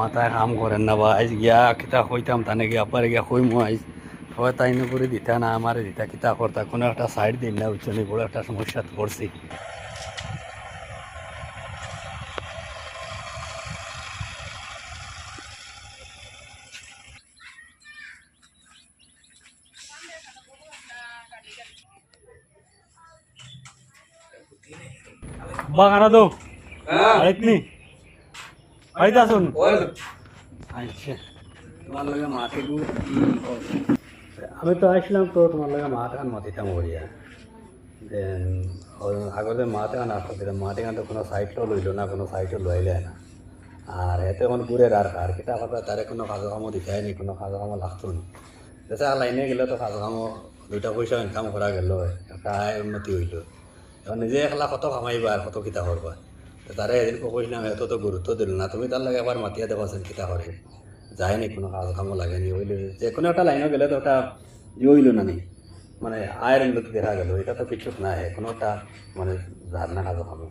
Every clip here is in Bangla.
মাথায় কাম করেন না বা আইজ গিয়া কিতা কইতাম তানে গিয়া আবার গিয়া কইমু আইজ হয় তাই করে দিতা না আমারে দিতা কিতা করতা কোনো একটা সাইড দিন না উচ্চনি বড় একটা সমস্যা পড়ছি। বাগানা দো আইতনি আইতা শুন আচ্ছা তোমার লগে মাকে গু আমি তো আসলাম তো তোমার লগে মাথা কান মাতিতাম করিয়া আগতে মাথা কান আসতে দিলাম মাটি কান তো কোনো সাইডটাও লইল না কোনো সাইডও লইলে না আর এতে এখন ঘুরে আর কিতা কথা তারে কোনো কাজো কামও দিখায় নি কোনো কাজো কামও লাগতো নি যাতে লাইনে গেলে তো কাজো কামও দুইটা পয়সা ইনকাম করা গেল একটা আয় উন্নতি হইল এখন নিজে একলা কত কামাইবা আর কত কিতা করবা তারে এদিন কইলাম এত তো গুরুত্ব দিল না তুমি তার লাগে একবার মাতিয়া দেবাছেন কিতা করে যায়নি কোনো কাজ কামও লাগেনি হইলে যে কোনো একটা লাইনও গেলে তো ওটা হইল না নি মানে আয়ের উন্নতি দেখা গেল এটা তো কিছু না কোনো একটা মানে ধারণা কাজও কামো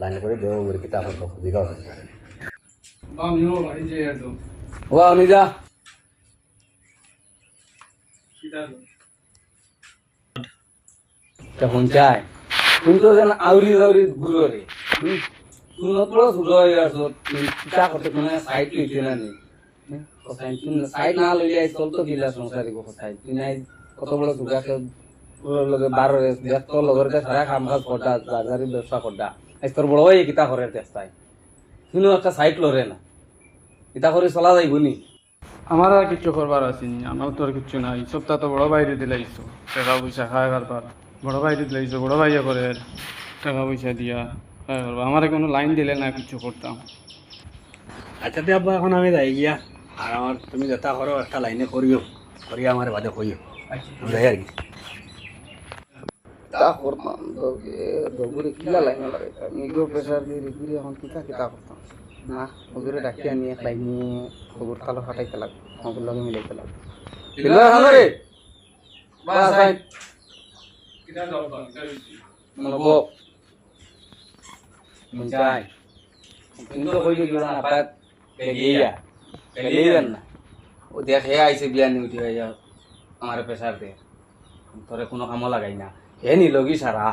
লাইন করে দেবো বলে কিতা করবো খুঁজিগাও ওয়া নিজা তখন চাই তুমি তো যেন আউরি আউরি ঘুরো রে তুমি তো ঘুরো চা করতে কোনো সাইড লইতে না নি সাইড না লইলে চলতো গিলা সংসারী সাইড তুই নাই কত বড় সুগাকে লগে 12 ব্যস্ত লগরতে সারা কাম কাজ করতা বাজারি ব্যবসা করতা আজ তোর বড় ভাই কিতা করে চেষ্টায় তুমি একটা সাইড লরে না কিতা করে চলা যাইব নি আমার আর কিছু করবার আছে আমার তো আর কিছু নাই সপ্তাহ তো বড় বাইরে দিলাইছো টাকা পয়সা খায় কারবার বড় বাইরে দিলাইছো বড় ভাইয়া করে টাকা পয়সা দিয়া খায় কারবার আমার কোনো লাইন দিলে না কিছু করতাম। আচ্ছা দে আব্বা এখন আমি যাই গিয়া আর আমার তুমি যেটা করো একটা লাইনে করিও করিয়া আমার বাদে কইও আমি যাই আর কি তা করতাম দগুরে কিলা লাইন লাগাইতাম নিগো প্রেসার দিয়ে রিগুরি এখন কিতা কিতা করতাম না ওগুলো ডাকিয়া নিয়ে লাইন নিয়ে ওগুর তালো ফাটাইতে লাগবে ওগুর লগে মিলাইতে লাগবে রে বাস আই মনব মিনচাই কিন্তু কইলে গিলা না পাত বেগিয়া না ও দেখে আইছে বিয়া নি উঠি আইয়া আমার প্রেসার দে তোরে কোনো কামও লাগাই না হে নি লগি সারা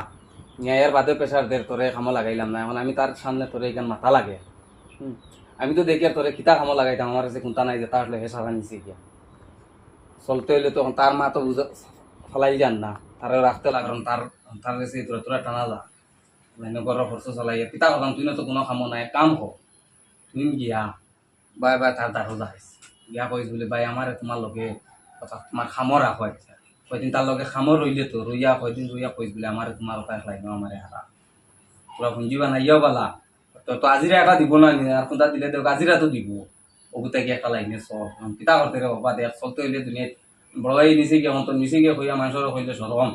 ন্যায়ের বাদে প্রেসার দে তোরে কামও লাগাইলাম না এখন আমি তার সামনে তোরে এখান মাথা লাগে আমি তো দেখি আর তোরে কিতা কামও লাগাইতাম আমার কাছে কোনটা নাই যে তার হলে হে সারা নিচে গিয়া চলতে হইলে তো তার মা তো বুঝা ফলাই যান না তারে রাখতে লাগলাম তার তার কাছে তোরা তোরা টানা যা লাইনে গরম খরচ চালাই কিতা করলাম তুই না তো কোনো কামও নাই কাম হো তুমি গিয়া বাই বাই তার দাঁড়ো যাইস গিয়া কইস বলে বাই আমার তোমার লগে কথা তোমার খামর রাখো কয়দিন তার লগে খামর রইলে তো রইয়া কয়দিন রইয়া কইস বলে আমার তোমার কথা লাইন আমার হারা পুরা পুঞ্জি বানাইয়াও বালা তো আজিরা একটা দিব না আর কোনটা দিলে তো আজিরা তো দিব ওগুতে গিয়ে একটা লাইনে চল কিতা করতে রে বাবা দেখ চলতে হইলে দুনিয়া বড় ভাই নিচে গিয়ে তো নিচে গিয়ে হইয়া মানুষের হইলে সরম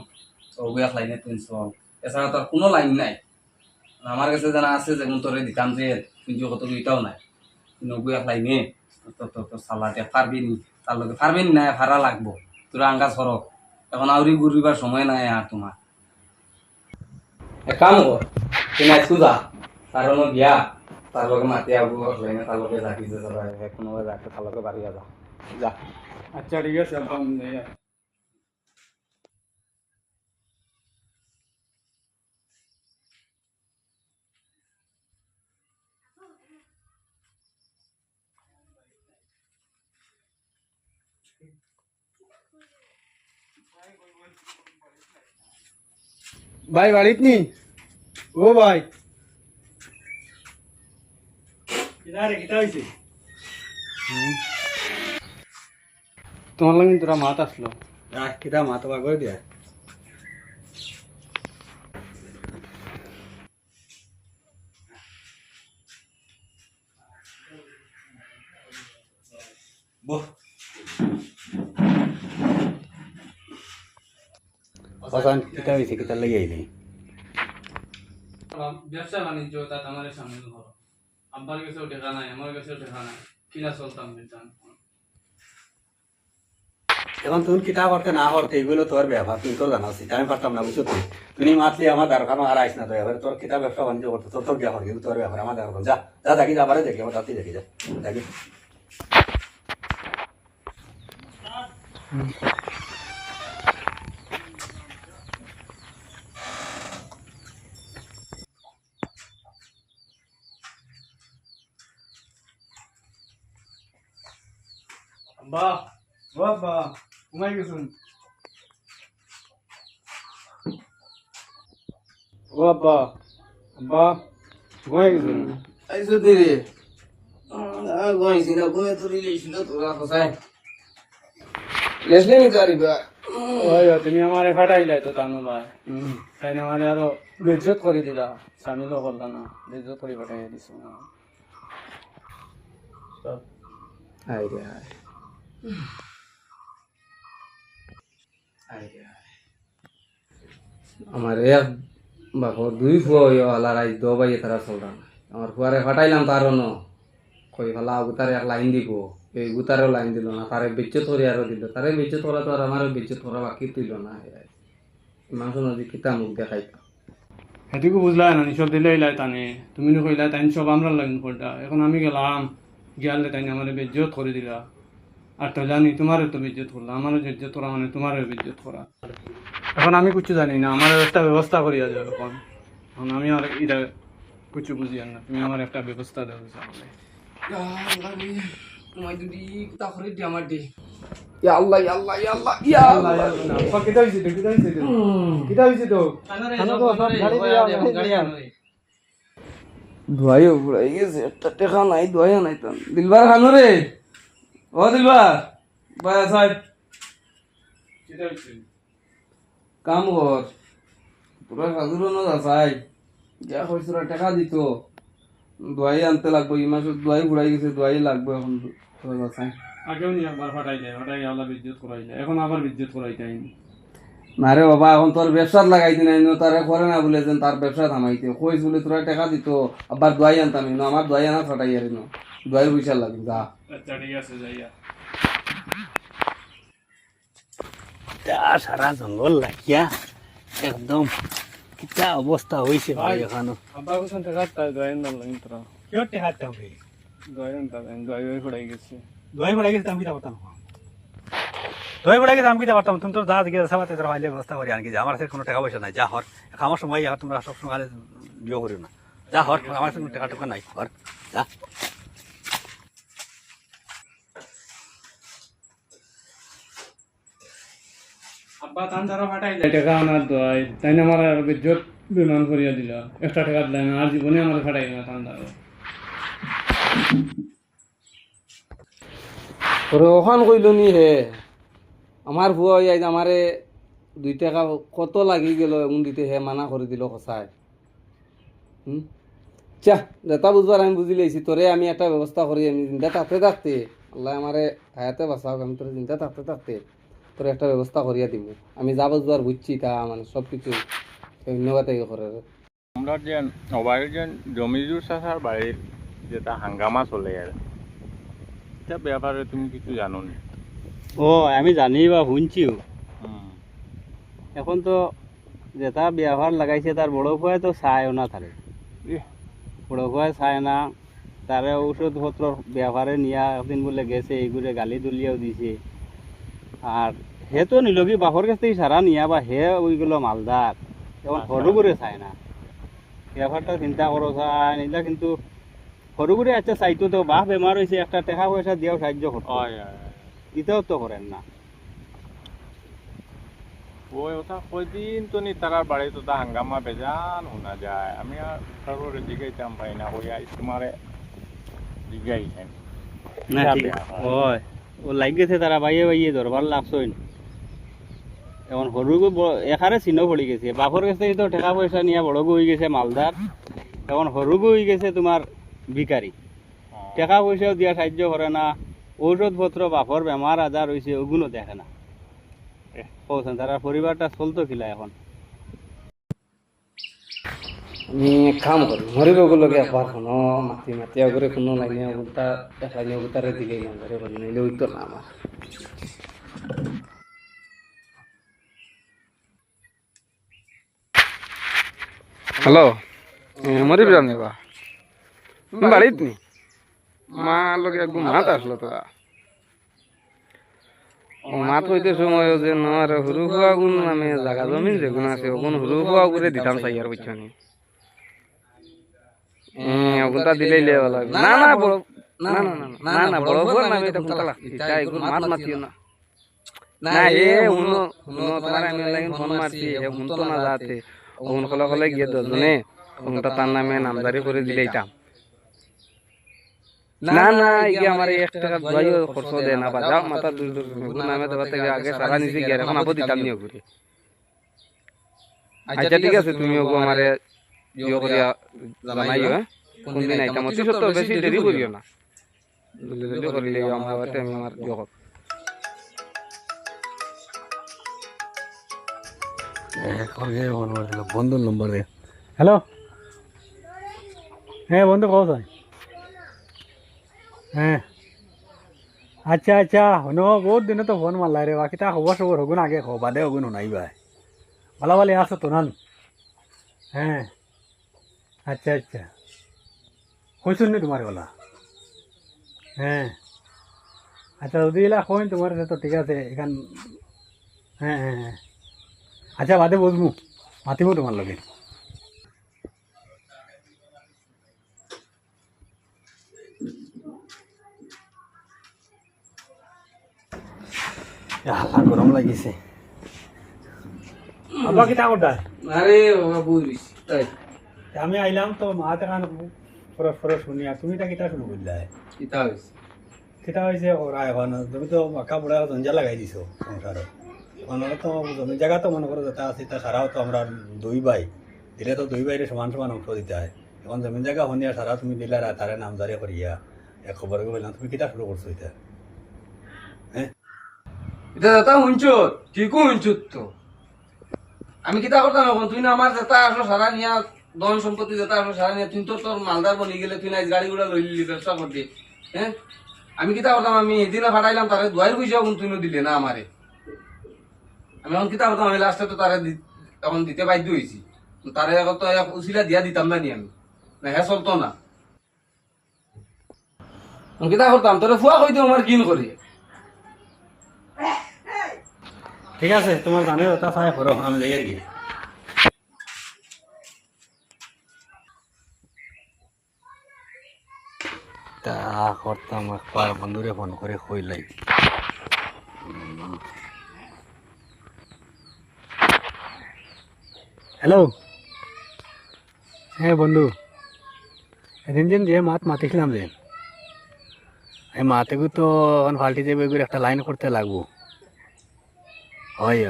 তো ওগু এক লাইনে তুই চল এছাড়া তোর কোনো লাইন নাই আমার কাছে জানা আছে যেমন তোরে দিতাম যে পুঞ্জি কত দুইটাও নাই কিন্তু ওগু এক লাইনে তোর সালাটে পারবি নি তার লগে পারবি না ভাড়া লাগবো তোরা আঙ্গা সরক এখন আউরি ঘুরিবার সময় নাই আর তোমার এক কাম কর তুমি আজকু যা তার বিয়া তার লগে মাতি আবু লাইনে তার লগে যাকি যে কোনো যাকে তার লগে বাড়িয়া যা যা আচ্ছা ঠিক আছে আব্বা আমি যাই আর। ভাই বাড়িত নি ও ভাই তোমার লাগে তোরা মাত আসলো কিতা মা তোমার করে দিয়া বহ পছন্দ কিতা হয়েছে কিতা লেগে আইলি ব্যবসা বাণিজ্য তাত আমার সামনে ধরো আব্বার কাছেও টাকা নাই আমার কাছেও টাকা নাই কিনা চলতাম বেচান এখন তুমি কিতা করতে না করতে এগুলো তোর ব্যবহার তুই তোর জানা উচিত আমি পারতাম না বুঝছো তুমি মাতলি আমার দরকার আর আইস না তো এবার তোর কিতা ব্যবসা বাণিজ্য করতে তোর তোর ব্যবহার কিন্তু তোর ব্যবহার আমার দরকার যা যা দেখি যাবারে দেখি আমার তাতেই দেখি যা দেখি আব্বা ও আব্বা ঘুমাই গেছুন ও আব্বা আব্বা ঘুমাই গেছুন আইসো দিরে গইছিল ঘুমে তুলি লেছিল তোরা কোথায় লেসলে নি তারিবা ওই তুমি আমারে ফাটাইলাই তো তানু ভাই তাই না মানে আরো বেজ্জত করে দিলা সামিলও করলা না বেজ্জত করে ফাটাই দিছো আই রে আমার এক বাপর দুই ফুয়া হইয়া আলার আজ দো বাইয়ে তারা চলতাম আমার ফুয়ারে ফাটাইলাম তারও ন কই ফেলা গুতারে এক লাইন দিব এই গুতারেও লাইন দিল না তারে বেজ্জত করে আরো দিল তারে বেজ্জত করা তো আর আমারও বেজ্জত করা বাকি তুইল না মানুষ নদী কিতা মুখ দেখাইতাম হেঁটিকে বুঝলা না নিসব দিলে ইলাই টানে তুমি নি কইলা তাই সব আমরা লাইন করটা এখন আমি গেলাম গিয়ালে তাই আমার বেজ্জত করে দিলা আর তো জানি তোমারও তো বেজ্জত করলা আমারও বেজ্জত করা মানে তোমারও বেজ্জত করা এখন আমি কিছু জানি না আমার একটা ব্যবস্থা করিয়া যাও এখন আমি আর এটা কিছু বুঝি আর না তুমি আমার একটা ব্যবস্থা দেবো সামনে তোমায় দুটি কিতা করে দি আমার দি ইয়া আল্লাহ ইয়া আল্লাহ ইয়া আল্লাহ ইয়া আল্লাহ কিটা হইছে তো কিটা হইছে তো ধোয়াইও ঘুরাই গেছে একটা টেকা নাই ধোয়াইও নাই তো দিলবার খানো রে ও দিলবার বায়া সাহেব কিটা হইছে কাম কর তোরা হাজুরও না যাচাই যা কইছ টাকা দিত দোয়াই আনতে লাগবো এই মাসে দোয়াই ঘুরাই গেছে দোয়াই লাগবে এখন তোরা যাচাই আগেও নি একবার ফাটাই আল্লাহ বিদ্যুৎ করাই যায় এখন আবার বিদ্যুৎ করাই যায় না রে বাবা এখন তোর ব্যবসার লাগাইতে নাই তারে করে না বলে যেন তার ব্যবসা থামাইতে কইস বলে তোরা টাকা দিত আবার দোয়াই আনতাম না আমার দোয়াই আনা ফাটাই আর না দোয়াই পয়সা লাগবে যা আচ্ছা ঠিক আছে যাইয়া সারা জঙ্গল লাগিয়া একদম কিতা অবস্থা হয়েছে ভাই এখানো আব্বা কোসন টাকা তাই দোয়াইন দাম লাগি তোরা কিয় টেহাতে হবে দোয়াইন দাম দোয়াই পড়াই গেছে দোয়াই পড়ে গেছে আমি কিতা করতাম দোয়াই পড়ে গেছে আমি কিতা করতাম তুমি তো যা দিকে সামাতে তোর ভাইলে ব্যবস্থা করি আনকি যা আমার কাছে কোনো টাকা পয়সা নাই যা হর আমার সময় তোমরা সব সময় বিয়ে করিও না যা হর আমার কাছে কোনো টাকা টুকা নাই হর যা আব্বা তান ধারা ফাটাই যায় টাকা আনার দোয়াই তাই না আমার আর বেজ্জত বিমান করিয়া দিলা একটা টাকা দিলাই না আর জীবনে আমার ফাটাই না তান ধারা তোরে ওখান কইল নি হে আমার ভুয়া আজ আমারে 2 টাকা কত লাগি গেল এমন দিতে হে মানা করে দিল খসায় চা যেটা বুঝবার আমি বুঝি লেছি তোরে আমি একটা ব্যবস্থা করি আমি চিন্তা থাকতে থাকতে আল্লাহ আমারে হায়াতে বাঁচাও আমি তোর চিন্তা থাকতে থাকতে তোর একটা ব্যবস্থা করিয়া দিব আমি যা বুঝবার বুঝছি তা মানে সব কিছু ধন্যবাদ করে আমরা যে অবাইয়ের যে জমিজুর চাষার বাড়ির যেটা হাঙ্গামা চলে আর এটা ব্যাপারে তুমি কিছু জানো না ও আমি জানি বা শুনছিও এখন তো যেটা ব্যবহার লাগাইছে তার বড় ভয় তো চায়ও না তারে বড় ভয় চায় না তারে ঔষধপত্র ব্যবহারে নিয়া একদিন বলে গেছে এইগুলো গালি দুলিয়াও দিছে আর হে তো নিলগি বাপর কাছ থেকে সারা নিয়া বা হে ওইগুলো মালদার এখন সরু করে চায় না ব্যাপারটা চিন্তা করো চায় নিলা কিন্তু সরু করে আচ্ছা চাইতো তো বাহ বেমার হয়েছে একটা টাকা পয়সা দিয়েও সাহায্য করতো দিতেও তো করেন না ওই কথা কয়দিন তো নি তারার বাড়ি তো তা হাঙ্গামা বেজান শোনা যায় আমি আর কারোর জিগাইতাম পাই না ওই আজ তোমারে জিগাইছেন না ঠিক হয় ও লাগেছে তারা বাইয়ে বাইয়ে ধরবার লাগছই এখন সরুগো এখানে চিহ্ন পড়ি গেছে বাপর কাছ থেকে তো টাকা পয়সা নিয়ে বড়গো হয়ে গেছে মালদার এখন সরুগো হয়ে গেছে তোমার ভিকারি টাকা পয়সাও দিয়া সাহায্য করে না ঔষধপত্র বাপর বেমার আজার হয়েছে ওগুলো দেখে না বলছেন তারা পরিবারটা চলতো কিলা এখন আমি কাম করি মরিব গুলোকে একবার কোনো মাতি মাতিয়া করে কোনো লাইনে অবস্থা এক লাইনে অবতারে দিলেই না ধরে বলি নাইলে ওই তো না আমার হ্যালো মরিব জানি বা বাড়িত নি মা লোকে একদম হাত আসলো তোরা মাত হইতে সময় যে আমার হুরু ফুয়া গুণ নামে জাগা জমিন যেগুলো আছে ওগুন হুরু ফুয়া করে দিতাম চাই আর বুঝছনি ওগুনটা দিলেই লেওয়া লাগবে না না বড় না না না না না বড় ফুয়ার নামে এটা কোনটা লাগছে তাই এগুলো মাত মাতিও না না এ উনো উনো তোমার আমি লাগি ফোন মারছি এ উন তো না যাতে উন কলা কলা গিয়ে দজনে উনটা তার নামে নামজারি করে দিলেইতাম না না ইগে আমার 1 টাকা দইও খরচ দে না বা যাও মাথা দূর দূর গুণ নামে দেবা থেকে আগে সারা নিচে গিয়ে এখন আপো দিতাম নিও করে আচ্ছা ঠিক আছে তুমি ওগো আমারে ইয়ে করিয়া জানাইও কোন দিন আইতাম অতি সত্য বেশি দেরি করিও না জলদি জলদি করিলে আমার বাতে আমি আমার জগত বন্ধুর নম্বর দে হ্যালো হ্যাঁ বন্ধু কোথায় হ্যাঁ আচ্ছা আচ্ছা শুনো বহুত দিনে তো ফোন মারলাই রে বাকি তা খবর সবর হগুন আগে খো বাদে হগুন শুনাই ভাই ভালো ভালো আসো তো নান হ্যাঁ আচ্ছা আচ্ছা কইসুন নি তোমার গলা হ্যাঁ আচ্ছা যদি এলা কইন তোমার তো ঠিক আছে এখান হ্যাঁ হ্যাঁ হ্যাঁ আচ্ছা বাদে বসবো মাতিব তোমার লগে গরম লাগিছে আব্বা কিতা করতা আরে বাবা বুঝিস তাই আমি আইলাম তো মাতে কান ফরস ফরস শুনিয়া তুমি তা কিতা শুরু করলা কিতা হইছে কিতা হয়েছে ওরা এখন তুমি তো মাকা বুড়া জঞ্জা লাগাই দিছো সংসারে মানে তো জমি জায়গা তো মনে করো যেটা আছে তা সারাও তো আমরা দুই ভাই দিলে তো দুই ভাইরে সমান সমান অংশ দিতে হয় এখন জমি জায়গা শুনিয়া সারা তুমি দিলা তারে নামজারি করিয়া এক খবর বললাম তুমি কিতা শুরু করছো এটা হ্যাঁ এটা দাদা হুঞ্চো ঠিকও হুঞ্চুত তো আমি কিতা করতাম এখন তুই না আমার যেটা আসলো সারা নিয়া ধন সম্পত্তি যেটা আসলো সারা নিয়া তুই তো তোর মালদার বনি গেলে তুই না গাড়ি গুড়া লই লিলি ব্যবসা করতে হ্যাঁ আমি কিতা করতাম আমি এদিনে ফাটাইলাম তারে দুয়ার পয়সা তুই দিলে না আমারে আমি এখন কিতা করতাম আমি লাস্টে তো তারে এখন দিতে বাধ্য হয়েছি তারে এখন তো উচিলা দিয়া দিতাম না নি আমি না হ্যাঁ চলতো না কিতা করতাম তোরে ফুয়া কই দিও আমার কিন করি ঠিক আছে তোমার জানে ওটা চাই করো আমি যাই আর কি তা করতাম একবার বন্ধুরে ফোন করে কইলাই হ্যালো হ্যাঁ বন্ধু এদিন যেন যে মাত মাতিছিলাম যে এই মাতেগু তো এখন ফাল্টি যাবে একটা লাইন করতে লাগবো হয়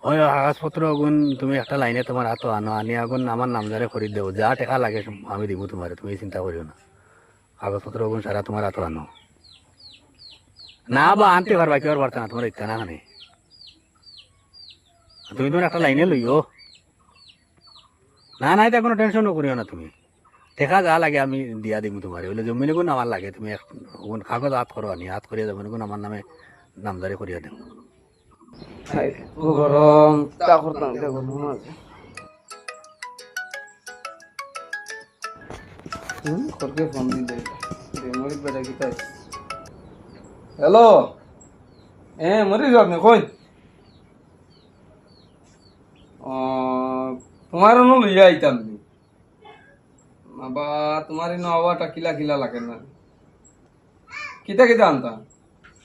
হয় কাগজপত্র আগুন তুমি একটা লাইনে তোমার হাতও আনো আনি আগুন আমার নামদারে করে দেবো যা টাকা লাগে আমি দিব তোমার তুমি চিন্তা করিও না কাগজপত্র আগুন সারা তোমার হাতও আনো না বা আনতে পারবা কেউ পারতো না তোমার ইচ্ছা না মানে তুমি তোমার একটা লাইনে লইও না নাই তা কোনো টেনশনও করিও না তুমি দেখা যা লাগে আমি দিয়া দিব তোমার বলে জমিন গুণ আমার লাগে তুমি কাগজ হাত করো আনি হাত করিয়া জমিন গুণ আমার নামে নামদারি করিয়া দেব গরম তা করতাম এটা গরম আছে করকে ফোন দিলে মরিদ বেটা কি তাই হ্যালো মরিদ আপনি কই তোমার নো লইয়া আইতাম বাবা তোমার ইনো আওয়াটা কিলা কিলা লাগে না কিতা কিতা আনতাম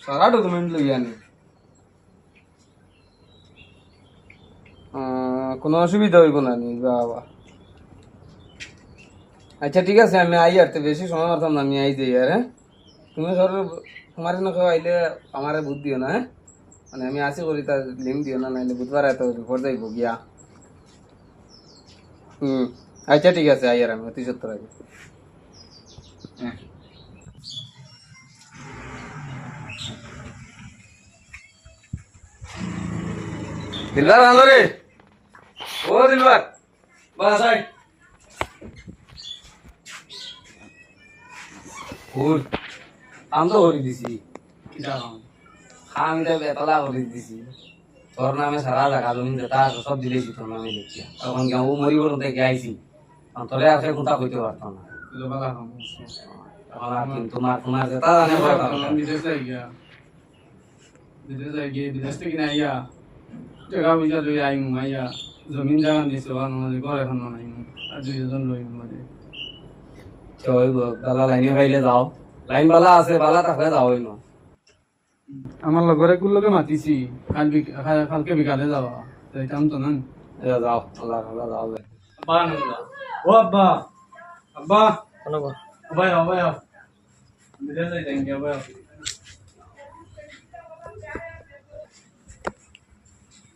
সারা ডকুমেন্ট লইয়া নি কোনো অসুবিধা হইব না নি বাবা আচ্ছা ঠিক আছে আমি আই আর বেশি সময় মারতাম না আমি আই যাই আর হ্যাঁ তুমি ধর তোমার না কেউ আইলে আমারে বুধ দিও না হ্যাঁ মানে আমি আসি করি তার লিঙ্ক দিও না নাইলে বুধবার এত রিপোর্ট যাইব গিয়া আচ্ছা ঠিক আছে আই আর আমি অতি সত্তর আগে হ্যাঁ দিলবার ভালো রে ও দিলবার বাস আই ফুল আম তো হরি দিছি আমি তো বেতলা হরি দিছি তোর নামে সারা জায়গা জমি যেটা সব দিলেছি তোর নামে দেখিয়া তখন ও মরি বলুন দেখে আইসি তোরে আছে কোনটা কইতে পারতো না তোমার তোমার যেটা জানে বিদেশ যাই গিয়ে বিদেশ থেকে আইয়া টাকা পয়সা লই আইমু আইয়া জমিন জায়গা দিছো আর মানে ঘর এখন বানাইমু আর দুইজন লইম মানে বালা লাইনে খাইলে যাও লাইন বালা আছে বালা থাকলে যাও না আমার লগরে কুলকে মাতিছি কালকে বিকালে যাওয়া যাইতাম তো না যাও আল্লাহ আল্লাহ যাও আব্বা ও আব্বা আব্বা আব্বা আব্বা বিদেশ যাইতাম কি আব্বা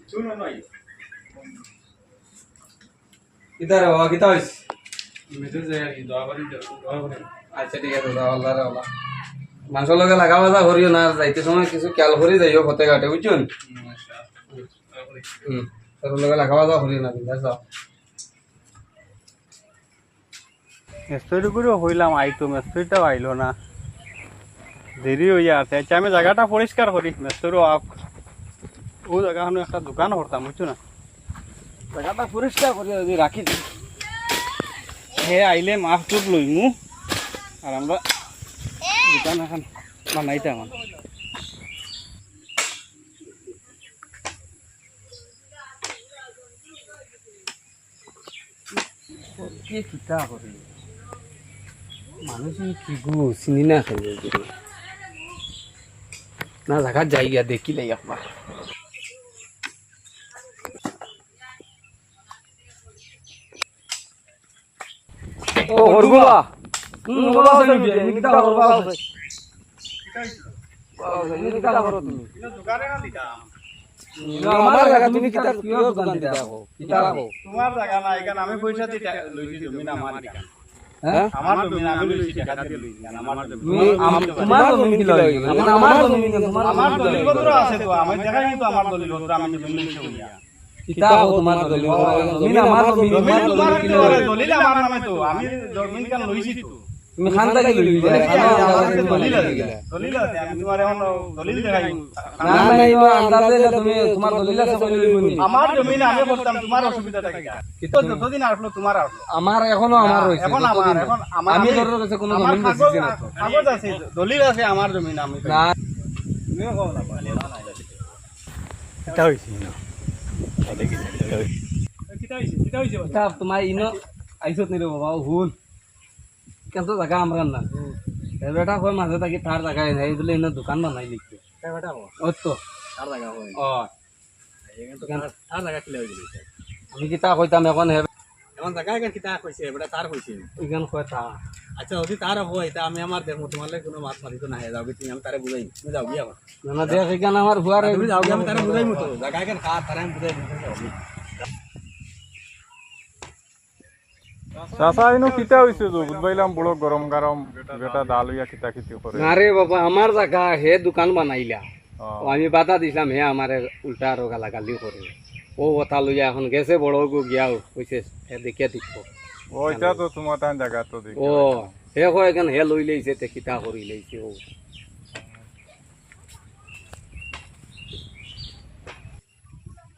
শুনো নাই কিতা রে বাবা কিতা হইছে বিদেশ যাই কি দোয়া করি আচ্ছা ঠিক আছে যাও আল্লাহ রে আল্লাহ মাংস লগে লাগা বাজা করিও না যাইতে সময় কিছু খেয়াল করে যাইও হতে ঘাটে বুঝছেন তোর লগে লাগা বাজা করিও না বিন্দাস যাও মেস্তরি করেও হইলাম আইতো মেস্তরিটাও আইলো না দেরি হইয়া আছে আচ্ছা আমি জায়গাটা পরিষ্কার করি মেস্তরিও ও জায়গাখানে একটা দোকান করতাম বুঝছো না জায়গাটা পরিষ্কার করে যদি রাখি দিই হে আইলে মাছ টুপ লইমু আর আমরা দোকান এখন বানাইতাম কি কিতা করি মানুষ কি গো চিনি না খাইলে না জায়গা যাই গিয়া দেখিলে একবার ও হরগুলা বলা আছে নি কিতা করবা আছে কিতা করো তুমি দোকানে না দিতাম আমার জায়গা তুমি কিতা কিও দোকান দিতে যাবো কিতা রাখো তোমার জায়গা না এখানে আমি পয়সা দিতে লইছি জমিন আমার এখানে হ্যাঁ আমার জমিন আমি লইছি টাকা দিয়ে লইছি আমার জমিন তুমি তোমার জমি কি লই আমার জমি তোমার আমার দলিলপত্র আছে তো আমি দেখাই তো আমার দলিলপত্র আমি জমিন লইছি বলিয়া কিতা হো তোমার দলিল জমি আমার জমি জমিন তোমার তোমার দলিল কি কি লই দলিল আমার নামে তো আমি জমিন কেন লইছি তো তুমি খানটা কি লই দলিল আছে আমি তোমার এখন দলিল দেখাই না না ইনো আন্দাজে তুমি তোমার দলিল আছে কই লইব নি আমার জমিন আমি করতাম তোমার অসুবিধাটা কি তো যতদিন আসলো তোমার আসলো আমার এখনো আমার রইছে এখন আমার এখন আমার আমি তোর কাছে কোনো জমি বেচিছি না তো কাগজ আছে দলিল আছে আমার জমিন আমি না তুমিও কও না এটা হয়েছে না এটা কি এটা হয়েছে কিটা হইছে তা তোমার ইনো আইছত নি রে বাবা হুন কেন জায়গা আমরা না বেটা কই মাঝে থাকি তার জায়গায় নাই বলে ইনো দোকান বানাই লিখছে বেটা ও তো আর জায়গা হয় ও আর জায়গা কিলা হইছে আমি কিতা কইতাম এখন হে এখন জায়গা এখন কিতা কইছে বেটা তার কইছে ইগান কই তা আচ্ছা যদি তার হয় তা আমি আমার দেখো তোমার লাগে কোনো মাছ মারি তো না যাও তুমি আমি তারে বুঝাই তুমি যাও গিয়া আবার না না দেখ ইগান আমার হুয়ার তুমি যাও গিয়া আমি তারে বুঝাই মতো জায়গা এখন খা তারে আমি বুঝাই দিতে চাচা ইনো কিতা হইছে তো বুঝবাইলাম বড় গরম গরম বেটা ডাল হইয়া কিতা খিতি করে আরে বাবা আমার জায়গা হে দোকান বানাইলা ও, ও আমি বাধা দিছিলাম হে আমারে উল্টা আরো গালাগালি করে ও কথা লইয়া এখন গেছে বড় গো গিয়া কইছে হে দেখিয়া দেখবো ওইটা তো তোমার তান জায়গা তো দেখি ও হে কয় এখন হে লই লইছে তে কিতা করি লইছে ও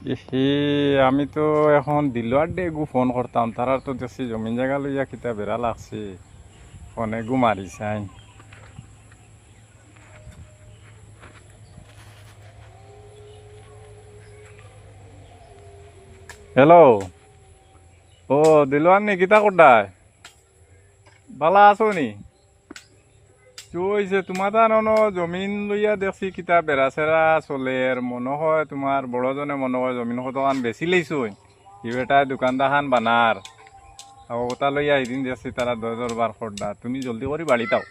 ইহি আমি তো এখন দিলুয়ার ডেগু ফোন করতাম তারা তো দেখছি জমিন জায়গা লইয়া কিতা বেড়া লাগছে ফোনে গু মারিছাই হ্যালো ও দিলুয়ার নি কিতা করডায় বালা আছো নি চইছে তোমার তার জমিন লইয়া দেখছি কিতা বেড়া চেরা চলের মনে হয় তোমার বড়জনে মনে হয় জমিন কতখান বেশি লইছো ইবেটাই দোকানদাখান বানার ওটা লইয়া এদিন দেখছি তারা 10,000 খরদা তুমি জলদি করে বাড়িতাও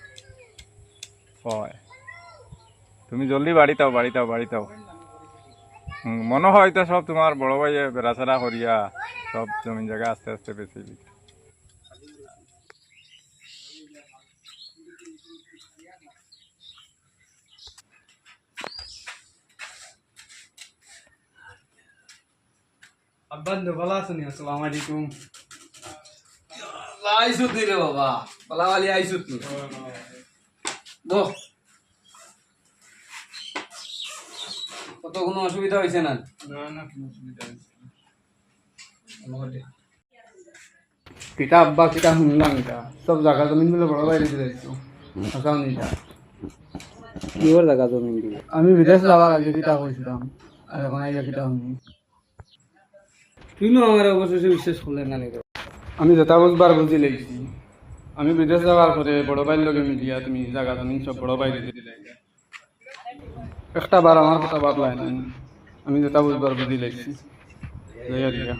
হয় তুমি জলদি বাড়িতাও মনে হয় এটা সব তোমার বড় ভাইয়ে বেড়া চেরা করিয়া সব জমিন জায়গা আস্তে আস্তে বেশি আব্বান ভালো আছেন আসসালামু আলাইকুম আইসুত নি রে বাবা পালাওয়ালি আইসুত নি দো কত কোনো অসুবিধা হয়েছে না না না কোনো অসুবিধা হইছে কিতা আব্বা কিতা শুনলাম এটা সব জায়গা জমিন গুলো বড় বাইরে দিলাইছো আসাও নিটা কিহর জায়গা জমিন দিবে আমি বিদেশ যাওয়ার আগে কিটা কইছিলাম আর এখন আইয়া কিটা শুনি তুইও আমার অবশেষে বিশ্বাস করলে না নিত আমি যেটা বুঝবার বুঝি লেগেছি আমি বিদেশ যাওয়ার পরে বড় ভাইয়ের লগে মিলিয়া তুমি জায়গা জমিন সব বড় ভাই দিতে দিলে একটা বার আমার কথা ভাবলাই না আমি যেটা বুঝবার বুঝি লেগেছি লইয়া দিয়া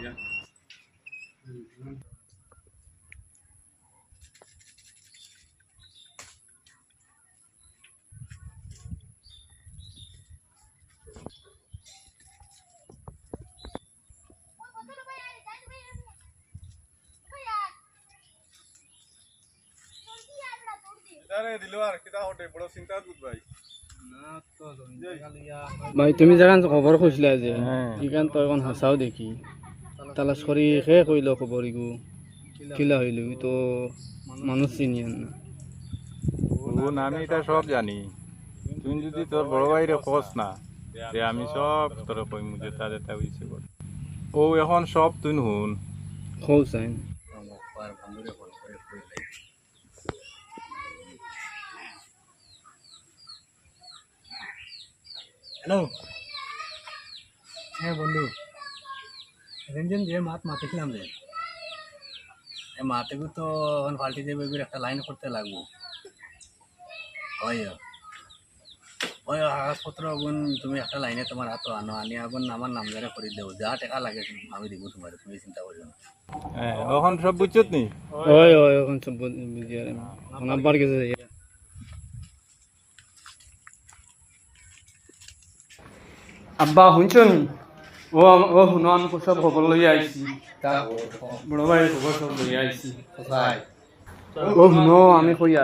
এটারে দিল আর কিতা হটে বড় চিন্তা দুধ ভাই ভাই তুমি যেখান খবর খুঁজলা যে ইখান তো এখন হাসাও দেখি তালাশ করি শেষ কইল খবর ইগু কিলা হইল তো মানুষ চিনিয়ান না আমি এটা সব জানি তুই যদি তোর বড় ভাইরে খোঁজ না যে আমি সব তোর কইমু যেটা যেটা হইছে ও এখন সব তুই হুন খৌ চাইন হ্যালো হ্যাঁ বন্ধু রঞ্জন যে মাতিছিলাম যে মাতেগু তো এখন পাল্টি যাবে একটা লাইন করতে লাগবো ওই ওই কাগজপত্র আগুন তুমি একটা লাইনে তোমার হাতে আনো আনি আগুন আমার নাম ধরে করে দেবো যা টাকা লাগে আমি দিব তোমার তুমি চিন্তা করিও না এখন সব বুঝছত নি ওই ওই এখন সব বুঝিয়া এখন আব্বার কাছে যাই আব্বা শুনছন ও ও শুনো আমি সব খবর লইয়া আইছি বড় ভাইয়ের খবর সব লইয়া আইছি ও শুনো আমি কইয়া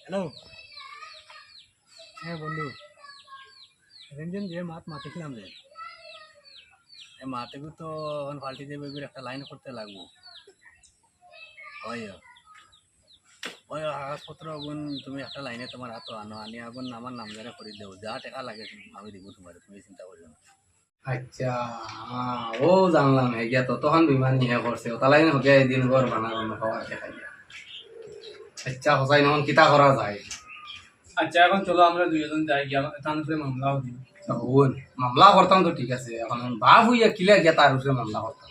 হ্যালো হ্যাঁ বন্ধু রঞ্জন যে মাতিছিলাম যে মাতেগু তো এখন পাল্টি যাবে একটা লাইন করতে লাগবো ওই ওই কাগজপত্র আগুন তুমি একটা লাইনে তোমার হাতে আনো আনি আগুন আমার নাম ধরে করে দেবো যা টাকা লাগে আমি দিব তোমার তুমি চিন্তা করিও না আচ্ছা ও জানলাম হে গিয়া তো তখন বিমান নিয়ে করছে ও তালাই না হইয়া দিন ঘর বানানো খাওয়া খাইয়া আচ্ছা হসাই নন কিতা করা যায় আচ্ছা এখন চলো আমরা দুইজন যাই গিয়া তার উপরে মামলাও দিই ওন মামলা করতাম তো ঠিক আছে এখন বাপ হইয়া কিলা গিয়া তার উপরে মামলা করতাম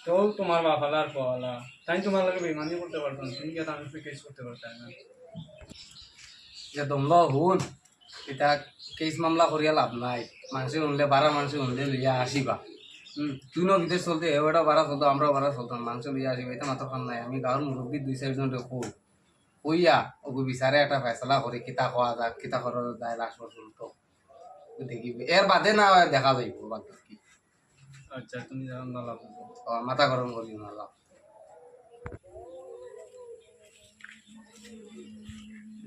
তো তোমার বাপালা আর পাওয়ালা তাই তোমার লাগে বেমানি করতে পারতাম তুমি গিয়া তার উপরে কেস করতে পারতাম না যে দমল হুন এটা কেস মামলা করিয়া লাভ নাই মানুষে শুনলে বারা মানুষে শুনলে লইয়া আসিবা তুই নো বিদেশ চলতে এবারটা বারা চলতো আমরাও বারা চলতাম মানুষ লইয়া আসিবা এটা মাথা খান নাই আমি গাঁৱৰ মুরব্বী 2-4 জন কইয়া ওগু বিচারে একটা ফেসলা করে কিতা খাওয়া যাক কিতা করা যায় লাস্ট পর্যন্ত দেখিবি এর বাদে না দেখা যাইব বাদ কি আচ্ছা তুমি যখন না লাভ মাথা গরম করি না লাভ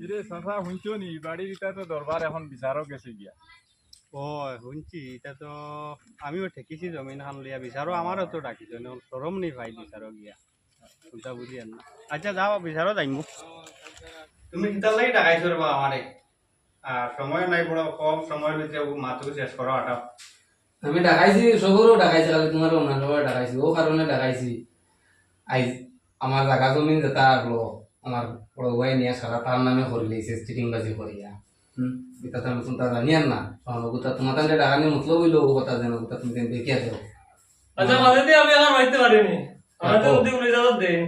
ইরে সাসা শুনছো নি বাড়ির এটা তো দরবার এখন বিচারও গেছে গিয়া ও শুনছি এটা তো আমিও ঠেকিছি জমিন খান লিয়া বিচারো আমারও তো ডাকিছ সরম নেই ভাই বিচারো গিয়া চিন্তা বুঝি আর না আচ্ছা যাও বিচারো যাইমু তুমি কিতার লাগি ডাকাইছো রে আমারে আর সময় নাই বড় কম সময়ের ভিতরে মাত্র শেষ করো আটা আমি ডাকাইছি সবরও ডাকাইছি খালি তোমার অন্যান্য ডাকাইছি ও কারণে ডাকাইছি আইজ আমার জায়গা জমিন যেটা হলো আমার বড় ভাই নিয়ে সারা তার নামে করে লিয়েছে চিটিংবাজি করিয়া এটা তো আমি চিন্তা জানি আর না ওটা তোমার তাহলে ডাকা নিয়ে মতলব হইলো ও কথা যেন ওটা তুমি দেখিয়া দেও আচ্ছা মাঝে দিয়ে আমি এখন মাইতে পারিনি আমার তো অধিক ইজাজত দেন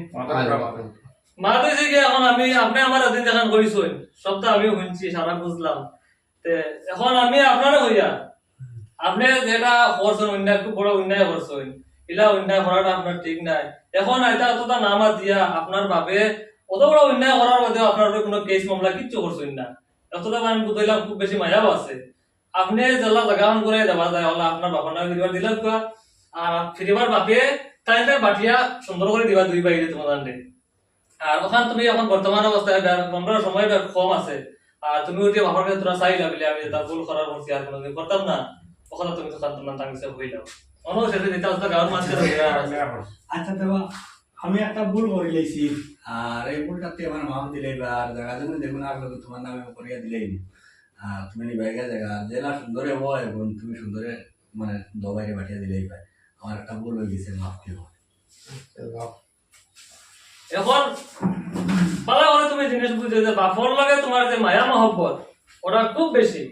মা তো যে এখন আমি আপনি আমার অধীন দেখান করিছেন সবটা আমিও শুনছি সারা বুঝলাম তে এখন আমি আপনারা হইয়া আপনি যেটা করছেন অন্যায় একটু বড় অন্যায় করছেন এলা অন্যায় করাটা আপনার ঠিক নাই এখন এটা অতটা নামা দিয়া আপনার ভাবে অত বড় অন্যায় করার মধ্যে আপনার কোনো কেস মামলা কিচ্ছু করছেন না এতটা আমি বুঝলাম খুব বেশি মায়াও আছে আপনি জেলা জায়গাখান করে দেওয়া যায় হলে আপনার বাবার নামে দিবার দিলাম আর ফিরিবার বাপে তাই বাটিয়া সুন্দর করে দিবা দুই বাইরে তোমার আর ওখান তুমি এখন বর্তমান অবস্থায় আমরা সময় কম আছে আর তুমি ওই যে বাবার কাছে তোরা চাইলা বলে আমি তার ভুল করার করছি আর কোনোদিন করতাম না ওখানে তুমি তো তোমার তাঙ্গিসে হইলাম অন্য শেষে দিতে আসতে গাঁর মানুষের আচ্ছা দেবা আমি একটা ভুল করে লইছি আর এই ভুলটাতে আমার মাম দিলে আর জায়গা জমি দেখুন আর তোমার নামে করিয়া দিলেই আর তুমি নিবাইগা জায়গা জেলা সুন্দরে হয় এবং তুমি সুন্দরে মানে দবাইরে পাঠিয়ে দিলেই পায় আমার একটা ভুল হয়ে গেছে, মাফ দিও। এখন পালা করে তুমি জিনিস বুঝে যে বাপর লাগে তোমার যে মায়া মহব্বত ওটা খুব বেশি।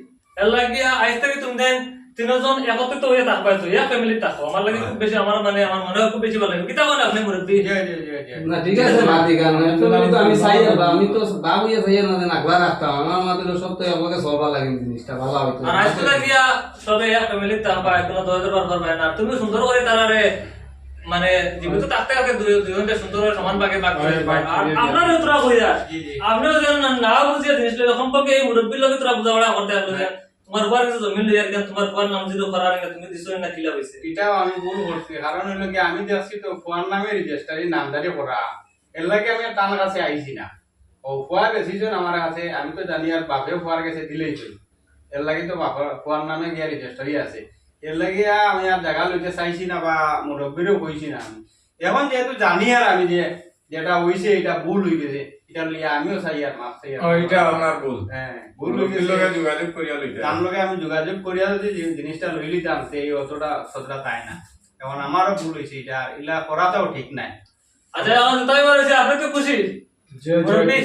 এর লাগিয়া আজ থেকে তুমি দেন তিনজন একত্রিত হয়ে থাকবা, তো ইয়া ফ্যামিলি থাকো। আমার লাগে খুব বেশি, আমার মনে হয় খুব বেশি ভালো লাগে। কিতা বলে আপনি মুরব্বী? না ঠিক আছে না ঠিক আছে actually তো আমি চাই আর আমি তো বাবু ইয়া চাই না যে নাগলা রাখতাম আমার মাত্র সব তো আমাকে সলবা লাগে জিনিসটা ভালো হইতো। আর আজ থেকে গিয়া সবে এক ফ্যামিলি থাকবা, কোনো দরজা বার পায় না। তুমি সুন্দর করে তারারে মানে জীবিত থাকতে থাকতে দুজনকে সুন্দর করে সমান ভাগে ভাগ করে দিবা। আর আপনার তোরা কইরা আপনিও যেন না বুঝিয়া জিনিস সম্পর্কে এই মুরব্বীর লগে তোরা বুঝাপড়া করতে পারবে। তোমার উপর কিছু জমিন লইয়ার কেন তোমার উপর নাম দিল করার কেন তুমি দিছো না কিলা হইছে? এটাও আমি ভুল করছি, কারণ হইলো কি আমি দেখছি তো ফুয়ার নামে রেজিস্ট্রারি নামদারি করা, এর লাগে আমি তার কাছে আইছি না। ও ফুয়ার ডিসিশন আমার কাছে, আমি তো জানি আর বাপে ফুয়ার কাছে দিলেই চল, এর লাগে তো ফুয়ার নামে গিয়া রেজিস্ট্রারি আছে। এর লাগে আমি আর জায়গা লইতে চাইছি না বা মুরব্বীরও কইছি না। আমি এখন যেহেতু জানি আর আমি যে যেটা হইছে এটা ভুল হয়ে গেছে, এটা লইয়া আমিও চাই আর মাপ চাই। এটা আমার ভুল। হ্যাঁ ভুল হয়ে গেছে, যোগাযোগ করিয়া লইতে তার লগে আমি যোগাযোগ করিয়া যদি জিনিসটা লই লিতাম সেই অতটা সদরা তাই না। এখন আমারও ভুল হয়েছে, এটা এলা করাটাও ঠিক নাই। আচ্ছা এখন তাই বলেছে আপনি তো খুশি? মুরব্বী